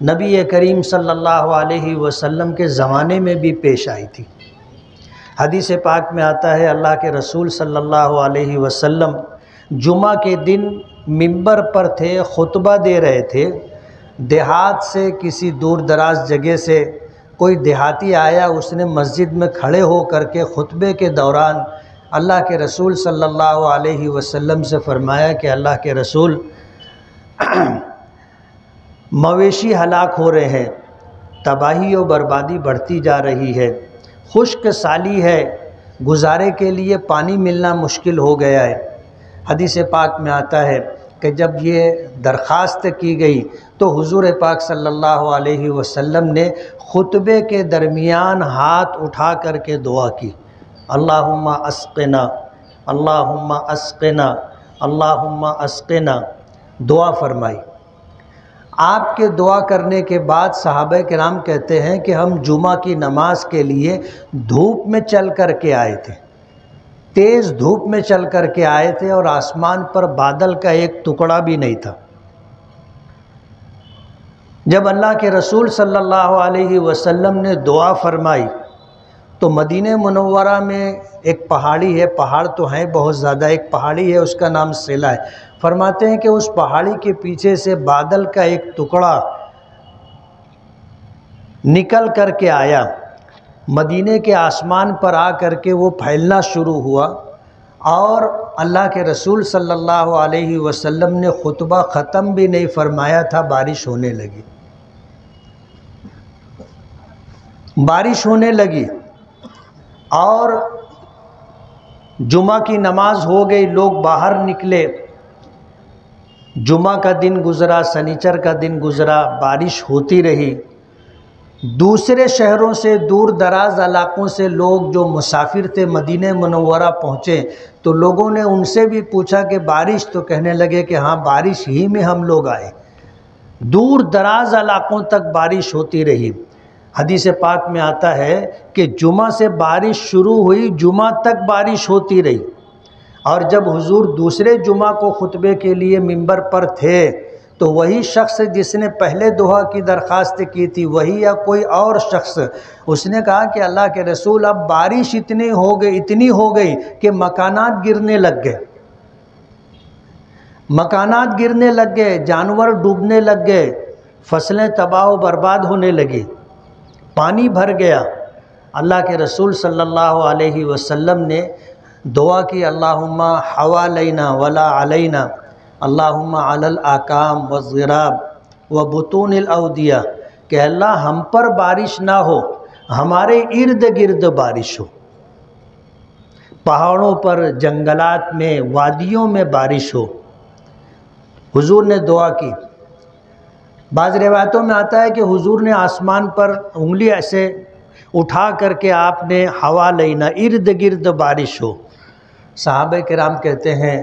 نبی کریم صلی اللہ علیہ وسلم کے زمانے میں بھی پیش آئی تھی۔ حدیث پاک میں آتا ہے اللہ کے رسول صلی اللہ علیہ وسلم جمعہ کے دن منبر پر تھے، خطبہ دے رہے تھے۔ دیہات سے کسی دور دراز جگہ سے کوئی دیہاتی آیا، اس نے مسجد میں کھڑے ہو کر کے خطبے کے دوران اللہ کے رسول صلی اللہ علیہ وسلم سے فرمایا کہ اللہ کے رسول، مویشی ہلاک ہو رہے ہیں، تباہی و بربادی بڑھتی جا رہی ہے، خشک سالی ہے، گزارے کے لیے پانی ملنا مشکل ہو گیا ہے۔ حدیث پاک میں آتا ہے کہ جب یہ درخواست کی گئی تو حضور پاک صلی اللہ علیہ وسلم نے خطبے کے درمیان ہاتھ اٹھا کر کے دعا کی، اللہم اسقنا، اللہم اسقنا، اللہم اسقنا، دعا فرمائی۔ آپ کے دعا کرنے کے بعد صحابہ کرام کہتے ہیں کہ ہم جمعہ کی نماز کے لیے دھوپ میں چل کر کے آئے تھے، تیز دھوپ میں چل کر کے آئے تھے، اور آسمان پر بادل کا ایک ٹکڑا بھی نہیں تھا۔ جب اللہ کے رسول صلی اللہ علیہ وسلم نے دعا فرمائی تو مدینہ منورہ میں ایک پہاڑی ہے، پہاڑ تو ہیں بہت زیادہ، ایک پہاڑی ہے اس کا نام سیلا ہے، فرماتے ہیں کہ اس پہاڑی کے پیچھے سے بادل کا ایک ٹکڑا نکل کر کے آیا، مدینے کے آسمان پر آ کر کے وہ پھیلنا شروع ہوا، اور اللہ کے رسول صلی اللہ علیہ وسلم نے خطبہ ختم بھی نہیں فرمایا تھا، بارش ہونے لگی، بارش ہونے لگی، اور جمعہ کی نماز ہو گئی، لوگ باہر نکلے، جمعہ کا دن گزرا، سنیچر کا دن گزرا، بارش ہوتی رہی۔ دوسرے شہروں سے، دور دراز علاقوں سے لوگ جو مسافر تھے مدینہ منورہ پہنچے تو لوگوں نے ان سے بھی پوچھا کہ بارش، تو کہنے لگے کہ ہاں بارش ہی میں ہم لوگ آئے۔ دور دراز علاقوں تک بارش ہوتی رہی۔ حدیث پاک میں آتا ہے کہ جمعہ سے بارش شروع ہوئی، جمعہ تک بارش ہوتی رہی، اور جب حضور دوسرے جمعہ کو خطبے کے لیے منبر پر تھے تو وہی شخص جس نے پہلے دعا کی درخواست کی تھی، وہی یا کوئی اور شخص، اس نے کہا کہ اللہ کے رسول اب بارش اتنی ہو گئی کہ مکانات گرنے لگ گئے، مکانات گرنے لگ گئے، جانور ڈوبنے لگ گئے، فصلیں تباہ و برباد ہونے لگی، پانی بھر گیا۔ اللہ کے رسول صلی اللہ علیہ وسلم نے دعا کی، اللہم حوالینا ولا علینا، اللہم علی الاکام والضراب وبطون الاودیہ، کہ اللہ ہم پر بارش نہ ہو، ہمارے ارد گرد بارش ہو، پہاڑوں پر، جنگلات میں، وادیوں میں بارش ہو۔ حضور نے دعا کی۔ بعض روایتوں میں آتا ہے کہ حضور نے آسمان پر انگلی ایسے اٹھا کر کے آپ نے ہوا لینا، ارد گرد بارش ہو۔ صحابہ کرام کہتے ہیں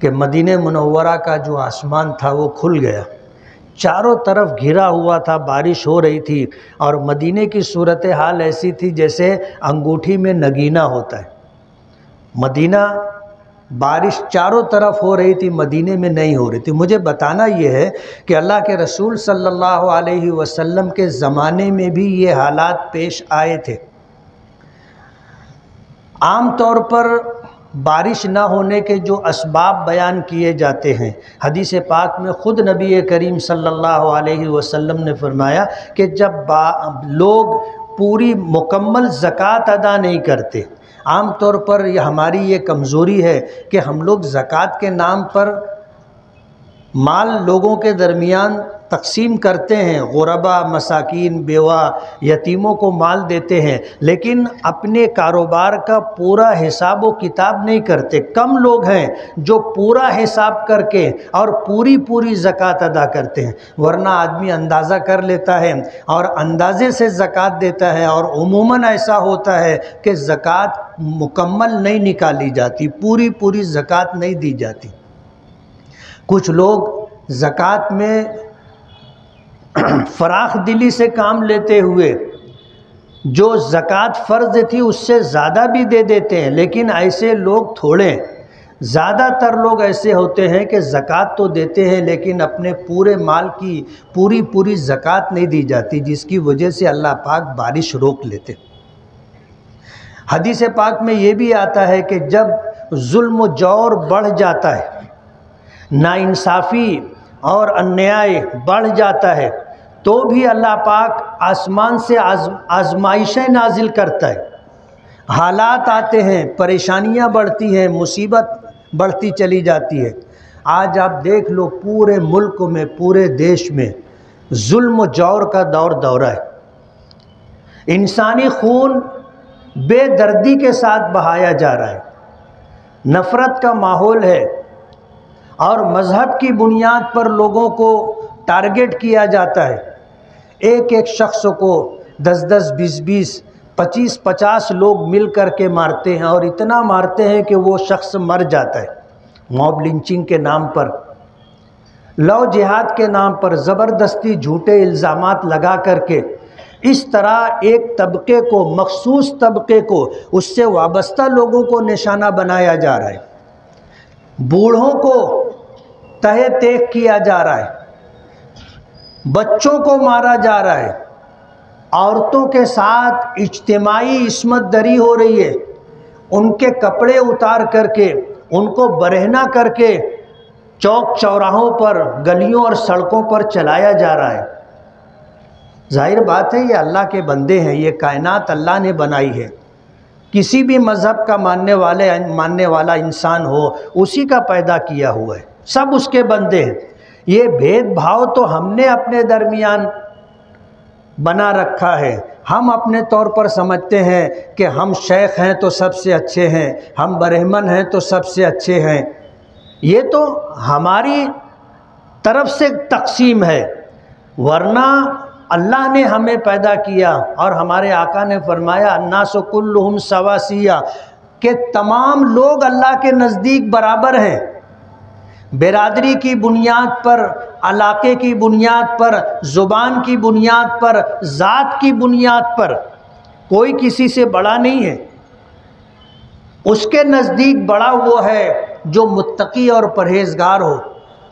کہ مدینہ منورہ کا جو آسمان تھا وہ کھل گیا، چاروں طرف گھرا ہوا تھا، بارش ہو رہی تھی، اور مدینہ کی صورتحال ایسی تھی جیسے انگوٹھی میں نگینہ ہوتا ہے۔ مدینہ بارش چاروں طرف ہو رہی تھی، مدینے میں نہیں ہو رہی تھی۔ مجھے بتانا یہ ہے کہ اللہ کے رسول صلی اللہ علیہ وسلم کے زمانے میں بھی یہ حالات پیش آئے تھے۔ عام طور پر بارش نہ ہونے کے جو اسباب بیان کیے جاتے ہیں، حدیث پاک میں خود نبی کریم صلی اللہ علیہ وسلم نے فرمایا کہ جب لوگ پوری مکمل زکوٰۃ ادا نہیں کرتے، عام طور پر یہ ہماری یہ کمزوری ہے کہ ہم لوگ زکوٰۃ کے نام پر مال لوگوں کے درمیان تقسیم کرتے ہیں، غربا، مساکین، بیوہ، یتیموں کو مال دیتے ہیں، لیکن اپنے کاروبار کا پورا حساب و کتاب نہیں کرتے۔ کم لوگ ہیں جو پورا حساب کر کے اور پوری زکوٰۃ ادا کرتے ہیں، ورنہ آدمی اندازہ کر لیتا ہے اور اندازے سے زکوٰۃ دیتا ہے، اور عموماً ایسا ہوتا ہے کہ زکوٰۃ مکمل نہیں نکالی جاتی، پوری زکوٰۃ نہیں دی جاتی۔ کچھ لوگ زکوٰۃ میں فراخ دلی سے کام لیتے ہوئے جو زکوٰۃ فرض تھی اس سے زیادہ بھی دے دیتے ہیں، لیکن ایسے لوگ تھوڑے۔ زیادہ تر لوگ ایسے ہوتے ہیں کہ زکوٰۃ تو دیتے ہیں لیکن اپنے پورے مال کی پوری زکوٰۃ نہیں دی جاتی، جس کی وجہ سے اللہ پاک بارش روک لیتے۔ حدیث پاک میں یہ بھی آتا ہے کہ جب ظلم و جور بڑھ جاتا ہے، ناانصافی اور انیائے بڑھ جاتا ہے، تو بھی اللہ پاک آسمان سے آزمائشیں نازل کرتا ہے، حالات آتے ہیں، پریشانیاں بڑھتی ہیں، مصیبت بڑھتی چلی جاتی ہے۔ آج آپ دیکھ لو پورے ملک میں، پورے دیش میں ظلم و جور کا دورہ ہے، انسانی خون بے دردی کے ساتھ بہایا جا رہا ہے، نفرت کا ماحول ہے، اور مذہب کی بنیاد پر لوگوں کو ٹارگٹ کیا جاتا ہے۔ ایک شخص کو 10 20 25 لوگ مل کر کے مارتے ہیں، اور اتنا مارتے ہیں کہ وہ شخص مر جاتا ہے۔ موب لنچنگ کے نام پر، لو جہاد کے نام پر زبردستی جھوٹے الزامات لگا کر کے اس طرح ایک طبقے کو، مخصوص طبقے کو، اس سے وابستہ لوگوں کو نشانہ بنایا جا رہا ہے، بوڑھوں کو تہے تیغ کیا جا رہا ہے، بچوں کو مارا جا رہا ہے، عورتوں کے ساتھ اجتماعی عصمت دری ہو رہی ہے، ان کے کپڑے اتار کر کے، ان کو برہنہ کر کے چوک چوراہوں پر، گلیوں اور سڑکوں پر چلایا جا رہا ہے۔ ظاہر بات ہے یہ اللہ کے بندے ہیں، یہ کائنات اللہ نے بنائی ہے، کسی بھی مذہب کا ماننے والا انسان ہو، اسی کا پیدا کیا ہوا ہے، سب اس کے بندے ہیں۔ یہ بھید بھاؤ تو ہم نے اپنے درمیان بنا رکھا ہے، ہم اپنے طور پر سمجھتے ہیں کہ ہم شیخ ہیں تو سب سے اچھے ہیں، ہم برہمن ہیں تو سب سے اچھے ہیں۔ یہ تو ہماری طرف سے تقسیم ہے، ورنہ اللہ نے ہمیں پیدا کیا، اور ہمارے آقا نے فرمایا الناس کلہم سواسیہ، کہ تمام لوگ اللہ کے نزدیک برابر ہیں، برادری کی بنیاد پر، علاقے کی بنیاد پر، زبان کی بنیاد پر، ذات کی بنیاد پر، کوئی کسی سے بڑا نہیں ہے۔ اس کے نزدیک بڑا وہ ہے جو متقی اور پرہیزگار ہو،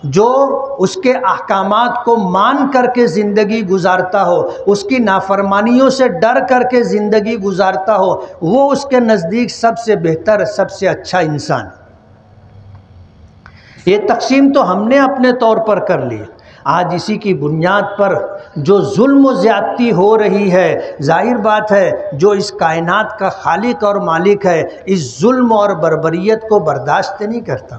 جو اس کے احکامات کو مان کر کے زندگی گزارتا ہو، اس کی نافرمانیوں سے ڈر کر کے زندگی گزارتا ہو، وہ اس کے نزدیک سب سے بہتر، سب سے اچھا انسان۔ یہ تقسیم تو ہم نے اپنے طور پر کر لی۔ آج اسی کی بنیاد پر جو ظلم و زیادتی ہو رہی ہے، ظاہر بات ہے جو اس کائنات کا خالق اور مالک ہے، اس ظلم اور بربریت کو برداشت نہیں کرتا۔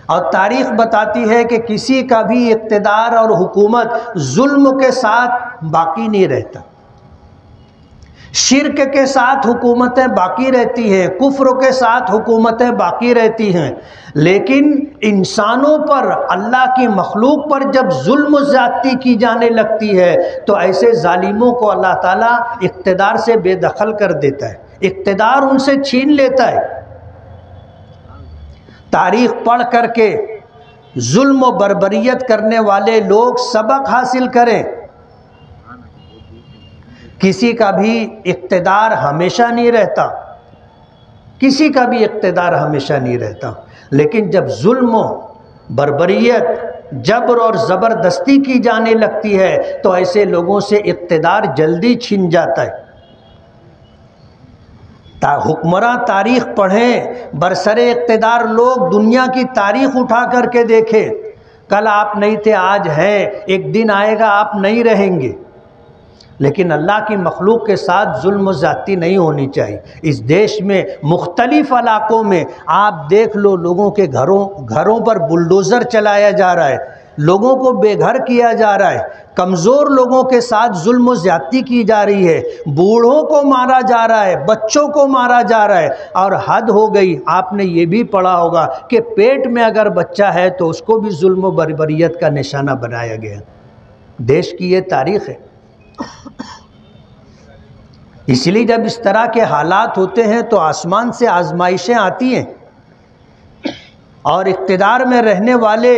اور تاریخ بتاتی ہے کہ کسی کا بھی اقتدار اور حکومت ظلم کے ساتھ باقی نہیں رہتا، شرک کے ساتھ حکومتیں باقی رہتی ہیں، کفر کے ساتھ حکومتیں باقی رہتی ہیں، لیکن انسانوں پر، اللہ کی مخلوق پر جب ظلم و زیادتی کی جانے لگتی ہے تو ایسے ظالموں کو اللہ تعالیٰ اقتدار سے بے دخل کر دیتا ہے، اقتدار ان سے چھین لیتا ہے۔ تاریخ پڑھ کر کے ظلم و بربریت کرنے والے لوگ سبق حاصل کریں۔ کسی کا بھی اقتدار ہمیشہ نہیں رہتا، کسی کا بھی اقتدار ہمیشہ نہیں رہتا، لیکن جب ظلم و بربریت، جبر اور زبردستی کی جانے لگتی ہے تو ایسے لوگوں سے اقتدار جلدی چھن جاتا ہے۔ حکمراں تاریخ پڑھیں، برسر اقتدار لوگ دنیا کی تاریخ اٹھا کر کے دیکھیں، کل آپ نہیں تھے آج ہیں، ایک دن آئے گا آپ نہیں رہیں گے، لیکن اللہ کی مخلوق کے ساتھ ظلم و زیادتی نہیں ہونی چاہیے۔ اس دیش میں مختلف علاقوں میں آپ دیکھ لو، لوگوں کے گھروں پر بلڈوزر چلایا جا رہا ہے، لوگوں کو بے گھر کیا جا رہا ہے، کمزور لوگوں کے ساتھ ظلم و زیادتی کی جا رہی ہے، بوڑھوں کو مارا جا رہا ہے، بچوں کو مارا جا رہا ہے، اور حد ہو گئی۔ آپ نے یہ بھی پڑھا ہوگا کہ پیٹ میں اگر بچہ ہے تو اس کو بھی ظلم و بربریت کا نشانہ بنایا گیا۔ دیش کی یہ تاریخ ہے۔ اس لیے جب اس طرح کے حالات ہوتے ہیں تو آسمان سے آزمائشیں آتی ہیں، اور اقتدار میں رہنے والے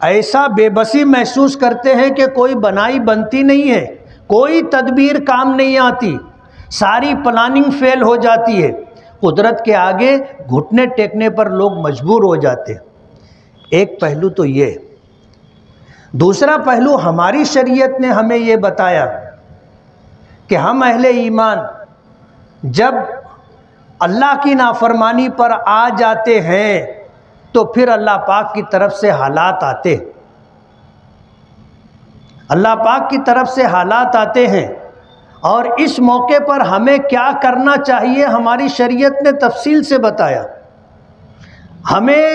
ایسا بے بسی محسوس کرتے ہیں کہ کوئی بنائی بنتی نہیں ہے، کوئی تدبیر کام نہیں آتی، ساری پلاننگ فیل ہو جاتی ہے، قدرت کے آگے گھٹنے ٹیکنے پر لوگ مجبور ہو جاتے ہیں۔ ایک پہلو تو یہ۔ دوسرا پہلو، ہماری شریعت نے ہمیں یہ بتایا کہ ہم اہل ایمان جب اللہ کی نافرمانی پر آ جاتے ہیں تو پھر اللہ پاک کی طرف سے حالات آتے ہیں، اللہ پاک کی طرف سے حالات آتے ہیں، اور اس موقع پر ہمیں کیا کرنا چاہیے ہماری شریعت نے تفصیل سے بتایا۔ ہمیں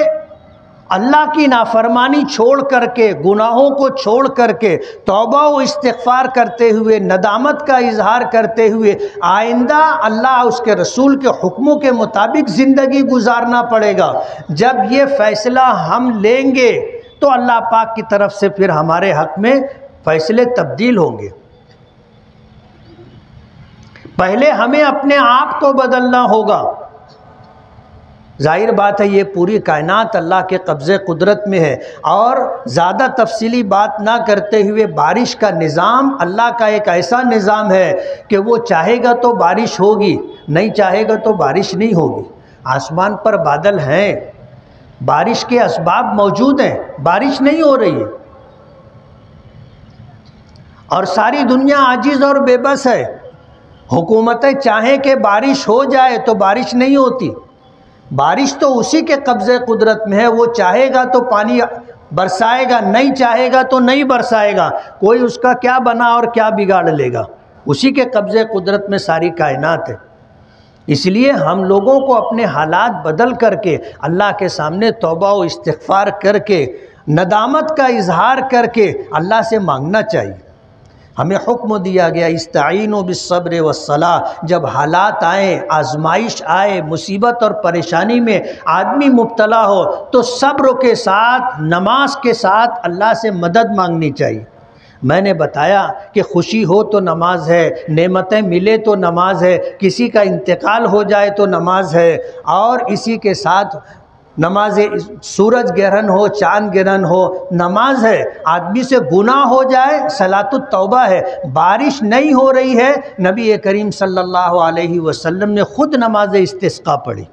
اللہ کی نافرمانی چھوڑ کر کے، گناہوں کو چھوڑ کر کے، توبہ و استغفار کرتے ہوئے، ندامت کا اظہار کرتے ہوئے آئندہ اللہ اس کے رسول کے حکموں کے مطابق زندگی گزارنا پڑے گا۔ جب یہ فیصلہ ہم لیں گے تو اللہ پاک کی طرف سے پھر ہمارے حق میں فیصلے تبدیل ہوں گے۔ پہلے ہمیں اپنے آپ کو بدلنا ہوگا۔ ظاہر بات ہے یہ پوری کائنات اللہ کے قبضے قدرت میں ہے، اور زیادہ تفصیلی بات نہ کرتے ہوئے بارش کا نظام اللہ کا ایک ایسا نظام ہے کہ وہ چاہے گا تو بارش ہوگی، نہیں چاہے گا تو بارش نہیں ہوگی۔ آسمان پر بادل ہیں، بارش کے اسباب موجود ہیں، بارش نہیں ہو رہی ہے، اور ساری دنیا عاجز اور بے بس ہے۔ حکومتیں چاہیں کہ بارش ہو جائے تو بارش نہیں ہوتی۔ بارش تو اسی کے قبضے قدرت میں ہے، وہ چاہے گا تو پانی برسائے گا، نہیں چاہے گا تو نہیں برسائے گا۔ کوئی اس کا کیا بنا اور کیا بگاڑ لے گا، اسی کے قبضے قدرت میں ساری کائنات ہے۔ اس لیے ہم لوگوں کو اپنے حالات بدل کر کے اللہ کے سامنے توبہ و استغفار کر کے، ندامت کا اظہار کر کے اللہ سے مانگنا چاہیے۔ ہمیں حکم دیا گیا استعینوا بالصبر والصلاۃ۔ جب حالات آئیں، آزمائش آئے، مصیبت اور پریشانی میں آدمی مبتلا ہو تو صبر کے ساتھ، نماز کے ساتھ اللہ سے مدد مانگنی چاہیے۔ میں نے بتایا کہ خوشی ہو تو نماز ہے، نعمتیں ملے تو نماز ہے، کسی کا انتقال ہو جائے تو نماز ہے، اور اسی کے ساتھ نماز سورج گرہن ہو، چاند گرہن ہو، نماز ہے۔ آدمی سے گناہ ہو جائے، صلاۃ التوبہ ہے۔ بارش نہیں ہو رہی ہے، نبی کریم صلی اللہ علیہ وسلم نے خود نماز استسقاء پڑھی۔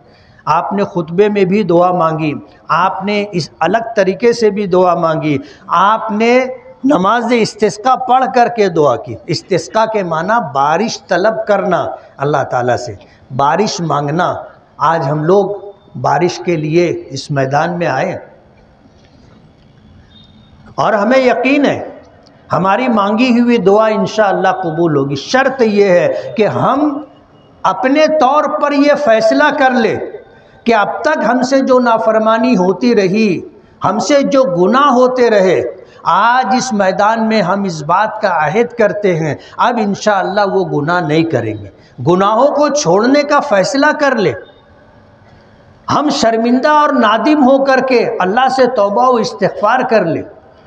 آپ نے خطبے میں بھی دعا مانگی، آپ نے اس الگ طریقے سے بھی دعا مانگی، آپ نے نماز استسقاء پڑھ کر کے دعا کی۔ استسقاء کے معنی بارش طلب کرنا اللہ تعالیٰ سے، بارش مانگنا۔ آج ہم لوگ بارش کے لیے اس میدان میں آئے، اور ہمیں یقین ہے ہماری مانگی ہوئی دعا انشاءاللہ قبول ہوگی۔ شرط یہ ہے کہ ہم اپنے طور پر یہ فیصلہ کر لیں کہ اب تک ہم سے جو نافرمانی ہوتی رہی، ہم سے جو گناہ ہوتے رہے، آج اس میدان میں ہم اس بات کا عہد کرتے ہیں اب انشاءاللہ وہ گناہ نہیں کریں گے۔ گناہوں کو چھوڑنے کا فیصلہ کر لیں۔ ہم شرمندہ اور نادم ہو کر کے اللہ سے توبہ و استغفار کر لیں۔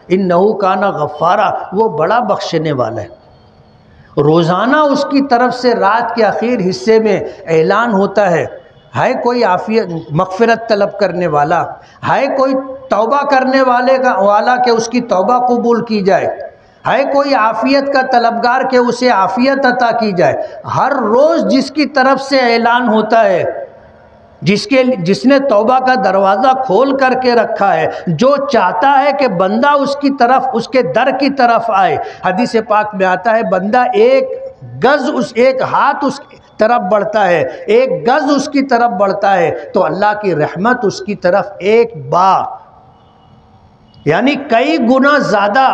انہو کان غفارا، وہ بڑا بخشنے والا ہے۔ روزانہ اس کی طرف سے رات کے آخر حصے میں اعلان ہوتا ہے کوئی عافیت مغفرت طلب کرنے والا، ہے کوئی توبہ کرنے والا کہ اس کی توبہ قبول کی جائے، ہے کوئی عافیت کا طلبگار کہ اسے عافیت عطا کی جائے۔ ہر روز جس کی طرف سے اعلان ہوتا ہے، جس نے توبہ کا دروازہ کھول کر کے رکھا ہے، جو چاہتا ہے کہ بندہ اس کی طرف، اس کے در کی طرف آئے۔ حدیث پاک میں آتا ہے بندہ ایک ہاتھ اس کی طرف بڑھتا ہے، ایک گز اس کی طرف بڑھتا ہے تو اللہ کی رحمت اس کی طرف ایک یعنی کئی گنا زیادہ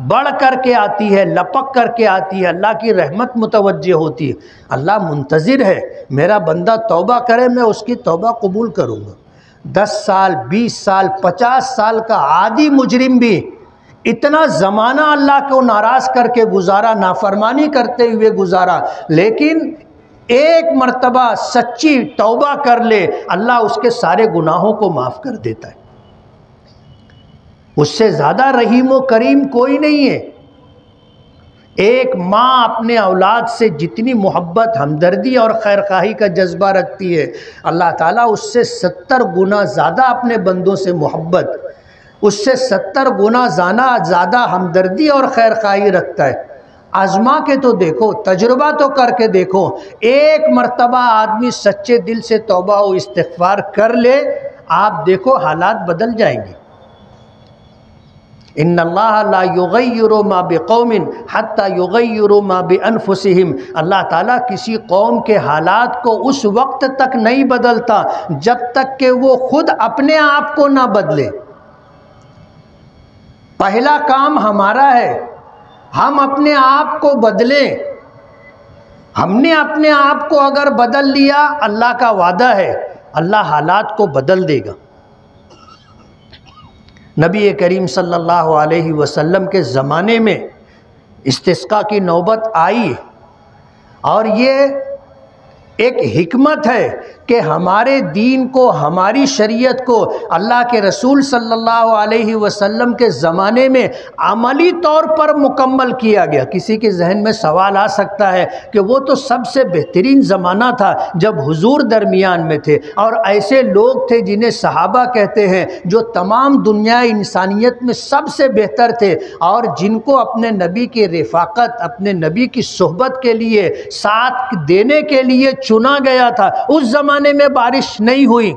بڑھ کر کے آتی ہے، لپک کر کے آتی ہے، اللہ کی رحمت متوجہ ہوتی ہے۔ اللہ منتظر ہے میرا بندہ توبہ کرے، میں اس کی توبہ قبول کروں گا۔ 10 سال، 20 سال، 50 سال کا عادی مجرم بھی اتنا زمانہ اللہ کو ناراض کر کے گزارا، نافرمانی کرتے ہوئے گزارا، لیکن ایک مرتبہ سچی توبہ کر لے، اللہ اس کے سارے گناہوں کو معاف کر دیتا ہے۔ اس سے زیادہ رحیم و کریم کوئی نہیں ہے۔ ایک ماں اپنے اولاد سے جتنی محبت، ہمدردی اور خیرخواہی کا جذبہ رکھتی ہے، اللہ تعالیٰ اس سے 70 گنا زیادہ اپنے بندوں سے محبت، اس سے 70 گنا زیادہ ہمدردی اور خیرخواہی رکھتا ہے۔ آزما کے تو دیکھو، تجربہ تو کر کے دیکھو۔ ایک مرتبہ آدمی سچے دل سے توبہ و استغفار کر لے، آپ دیکھو حالات بدل جائیں گے۔ ان اللہ لا یغیر ما بقوم حتی یغیروا ما بانفسہم، اللہ تعالیٰ کسی قوم کے حالات کو اس وقت تک نہیں بدلتا جب تک کہ وہ خود اپنے آپ کو نہ بدلے۔ پہلا کام ہمارا ہے، ہم اپنے آپ کو بدلیں۔ ہم نے اپنے آپ کو اگر بدل لیا، اللہ کا وعدہ ہے اللہ حالات کو بدل دے گا۔ نبی کریم صلی اللہ علیہ وسلم کے زمانے میں استسقاء کی نوبت آئی، اور یہ ایک حکمت ہے کہ ہمارے دین کو، ہماری شریعت کو اللہ کے رسول صلی اللہ علیہ وسلم کے زمانے میں عملی طور پر مکمل کیا گیا۔ کسی کے ذہن میں سوال آ سکتا ہے کہ وہ تو سب سے بہترین زمانہ تھا جب حضور درمیان میں تھے، اور ایسے لوگ تھے جنہیں صحابہ کہتے ہیں جو تمام دنیا انسانیت میں سب سے بہتر تھے، اور جن کو اپنے نبی کی رفاقت، اپنے نبی کی صحبت کے لیے، ساتھ دینے کے لیے چنا گیا تھا۔ اس زمانے میں بارش نہیں ہوئی،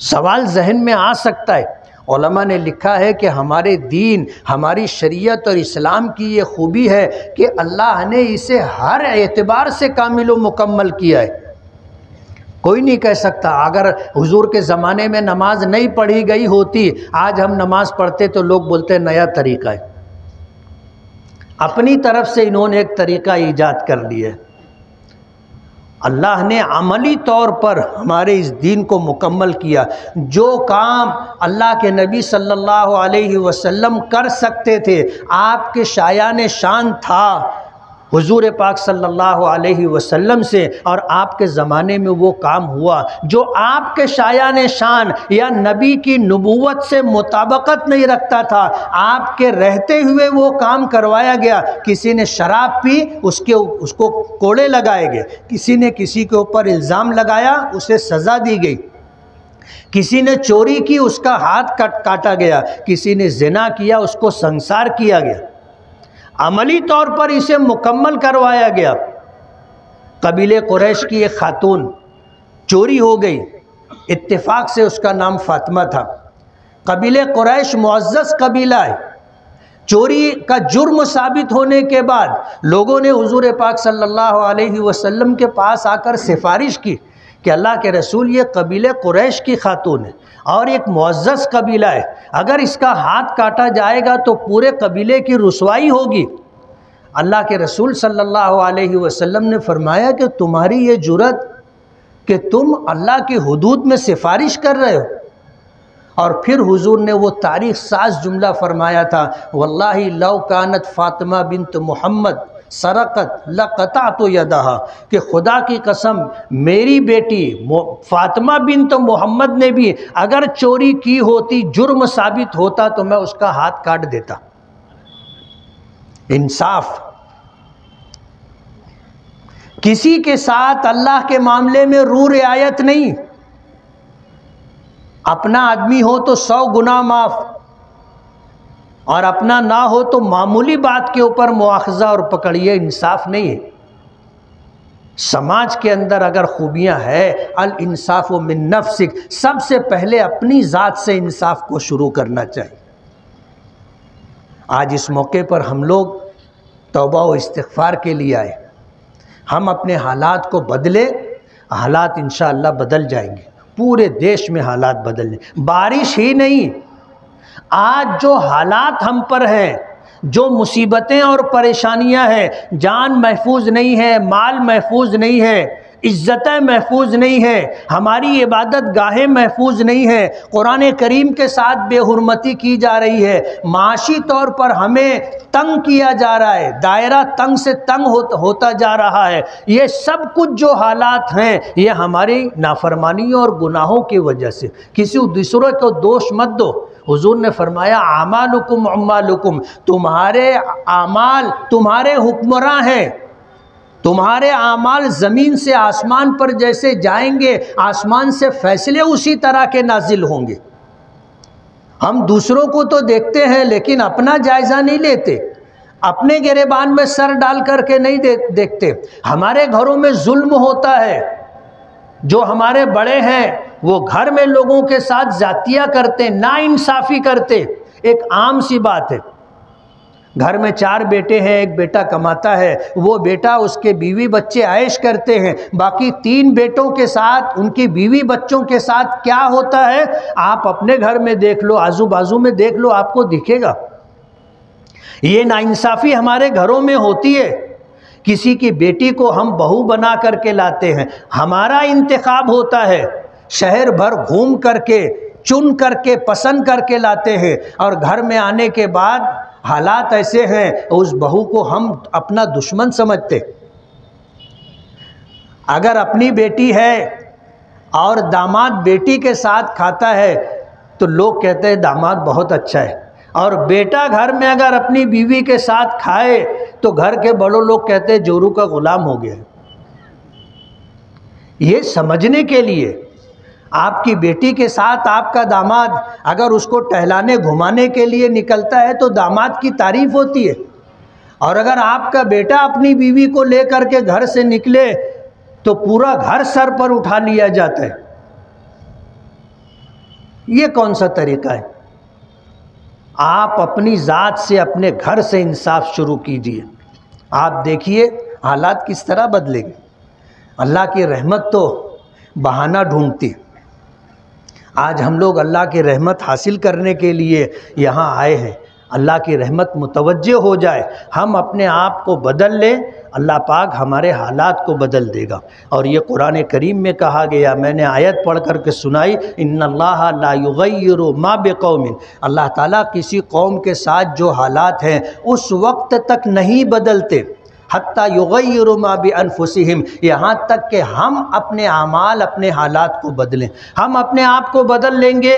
سوال ذہن میں آ سکتا ہے۔ علماء نے لکھا ہے کہ ہمارے دین، ہماری شریعت اور اسلام کی یہ خوبی ہے کہ اللہ نے اسے ہر اعتبار سے کامل و مکمل کیا ہے۔ کوئی نہیں کہہ سکتا اگر حضور کے زمانے میں نماز نہیں پڑھی گئی ہوتی، آج ہم نماز پڑھتے تو لوگ بولتے نیا طریقہ ہے۔ اپنی طرف سے انہوں نے ایک طریقہ ایجاد کر لیا ہے۔ اللہ نے عملی طور پر ہمارے اس دین کو مکمل کیا۔ جو کام اللہ کے نبی صلی اللہ علیہ وسلم کر سکتے تھے، آپ کے شایان شان تھا حضور پاک صلی اللہ علیہ وسلم سے، اور آپ کے زمانے میں وہ کام ہوا۔ جو آپ کے شایان شان یا نبی کی نبوت سے مطابقت نہیں رکھتا تھا، آپ کے رہتے ہوئے وہ کام کروایا گیا۔ کسی نے شراب پی، اس کو کوڑے لگائے گئے، کسی نے کسی کے اوپر الزام لگایا، اسے سزا دی گئی، کسی نے چوری کی، اس کا ہاتھ کاٹا گیا، کسی نے زنا کیا، اس کو سنسار کیا گیا۔ عملی طور پر اسے مکمل کروایا گیا۔ قبیلے قریش کی ایک خاتون چوری ہو گئی، اتفاق سے اس کا نام فاطمہ تھا۔ قبیلے قریش معزز قبیلہ ہے۔ چوری کا جرم ثابت ہونے کے بعد لوگوں نے حضور پاک صلی اللہ علیہ وسلم کے پاس آ کر سفارش کی کہ اللہ کے رسول، یہ قبیلے قریش کی خاتون ہے اور ایک معزز قبیلہ ہے، اگر اس کا ہاتھ کاٹا جائے گا تو پورے قبیلے کی رسوائی ہوگی۔ اللہ کے رسول صلی اللہ علیہ وسلم نے فرمایا کہ تمہاری یہ جرت کہ تم اللہ کی حدود میں سفارش کر رہے ہو، اور پھر حضور نے وہ تاریخ ساز جملہ فرمایا تھا، واللہ لو کانت فاطمہ بنت محمد سرقت لقطعت یدہا، کہ خدا کی قسم میری بیٹی فاطمہ بنت محمد نے بھی اگر چوری کی ہوتی، جرم ثابت ہوتا تو میں اس کا ہاتھ کاٹ دیتا۔ انصاف۔ کسی کے ساتھ اللہ کے معاملے میں رو رعایت نہیں۔ اپنا آدمی ہو تو 100 گناہ معاف، اور اپنا نہ ہو تو معمولی بات کے اوپر مواخذہ اور پکڑیے، انصاف نہیں ہے۔ سماج کے اندر اگر خوبیاں ہے، الانصاف من نفسک، سب سے پہلے اپنی ذات سے انصاف کو شروع کرنا چاہیے۔ آج اس موقع پر ہم لوگ توبہ و استغفار کے لیے آئے۔ ہم اپنے حالات کو بدلے، حالات انشاءاللہ بدل جائیں گے۔ پورے دیش میں حالات بدل جائیں۔ بارش ہی نہیں، آج جو حالات ہم پر ہیں، جو مصیبتیں اور پریشانیاں ہیں، جان محفوظ نہیں ہے، مال محفوظ نہیں ہے، عزتیں محفوظ نہیں ہیں، ہماری عبادت گاہیں محفوظ نہیں ہیں، قرآن کریم کے ساتھ بے حرمتی کی جا رہی ہے، معاشی طور پر ہمیں تنگ کیا جا رہا ہے، دائرہ تنگ سے تنگ ہوتا جا رہا ہے۔ یہ سب کچھ جو حالات ہیں، یہ ہماری نافرمانیوں اور گناہوں کی وجہ سے۔ کسی دوسرے کو دوش مت دو۔ حضور نے فرمایا اعمالکم اعمالکم، تمہارے اعمال تمہارے حکمراں ہیں، تمہارے اعمال زمین سے آسمان پر جیسے جائیں گے، آسمان سے فیصلے اسی طرح کے نازل ہوں گے۔ ہم دوسروں کو تو دیکھتے ہیں لیکن اپنا جائزہ نہیں لیتے۔ اپنے گریبان میں سر ڈال کر کے نہیں دیکھتے. ہمارے گھروں میں ظلم ہوتا ہے. جو ہمارے بڑے ہیں وہ گھر میں لوگوں کے ساتھ زیادتیاں کرتے، ناانصافی کرتے. ایک عام سی بات ہے. گھر میں 4 بیٹے ہیں، ایک بیٹا کماتا ہے، وہ بیٹا اس کے بیوی بچے عائش کرتے ہیں، باقی 3 بیٹوں کے ساتھ ان کی بیوی بچوں کے ساتھ کیا ہوتا ہے آپ اپنے گھر میں دیکھ لو، آزو بازو میں دیکھ لو، آپ کو دکھے گا. یہ ناانصافی ہمارے گھروں میں ہوتی ہے. کسی کی بیٹی کو ہم بہو بنا کر کے لاتے ہیں، ہمارا انتخاب ہوتا ہے، شہر بھر گھوم کر کے چن کر کے پسند کر کے لاتے ہیں، اور گھر میں آنے کے بعد حالات ایسے ہیں اس بہو کو ہم اپنا دشمن سمجھتے. اگر اپنی بیٹی ہے اور داماد بیٹی کے ساتھ کھاتا ہے تو لوگ کہتے ہیں داماد بہت اچھا ہے، اور بیٹا گھر میں اگر اپنی بیوی کے ساتھ کھائے تو گھر کے بڑوں لوگ کہتے ہیں جورو کا غلام ہو گیا ہے. یہ سمجھنے کے لیے آپ کی بیٹی کے ساتھ آپ کا داماد اگر اس کو ٹہلانے گھمانے کے لیے نکلتا ہے تو داماد کی تعریف ہوتی ہے، اور اگر آپ کا بیٹا اپنی بیوی کو لے کر کے گھر سے نکلے تو پورا گھر سر پر اٹھا لیا جاتا ہے. یہ کون سا طریقہ ہے؟ آپ اپنی ذات سے، اپنے گھر سے انصاف شروع کیجئے. آپ دیکھیے حالات کس طرح بدلیں گے. اللہ کی رحمت تو بہانہ ڈھونڈتی. آج ہم لوگ اللہ کی رحمت حاصل کرنے کے لیے یہاں آئے ہیں. اللہ کی رحمت متوجہ ہو جائے، ہم اپنے آپ کو بدل لیں، اللہ پاک ہمارے حالات کو بدل دے گا. اور یہ قرآن کریم میں کہا گیا، میں نے آیت پڑھ کر کے سنائی، ان اللہ لا یغیر ما بقوم، اللہ تعالیٰ کسی قوم کے ساتھ جو حالات ہیں اس وقت تک نہیں بدلتے حتیٰ یغیروا ما بانفسہم، یہاں تک کہ ہم اپنے اعمال، اپنے حالات کو بدلیں. ہم اپنے آپ کو بدل لیں گے،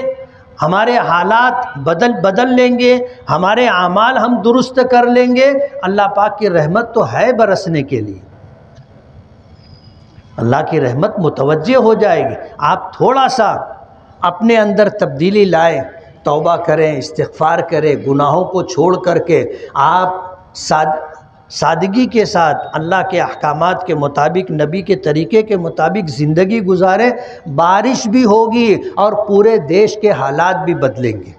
ہمارے حالات بدل لیں گے، ہمارے اعمال ہم درست کر لیں گے، اللہ پاک کی رحمت تو ہے برسنے کے لیے. اللہ کی رحمت متوجہ ہو جائے گی. آپ تھوڑا سا اپنے اندر تبدیلی لائیں، توبہ کریں، استغفار کریں، گناہوں کو چھوڑ کر کے آپ سادگی کے ساتھ اللہ کے احکامات کے مطابق، نبی کے طریقے کے مطابق زندگی گزاریں. بارش بھی ہوگی اور پورے دیش کے حالات بھی بدلیں گے.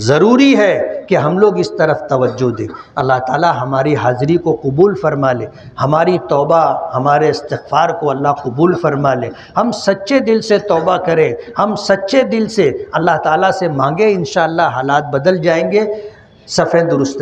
ضروری ہے کہ ہم لوگ اس طرف توجہ دیں. اللہ تعالی ہماری حاضری کو قبول فرما لے، ہماری توبہ، ہمارے استغفار کو اللہ قبول فرما لے. ہم سچے دل سے توبہ کریں، ہم سچے دل سے اللہ تعالیٰ سے مانگیں، انشاءاللہ حالات بدل جائیں گے. صفیں درست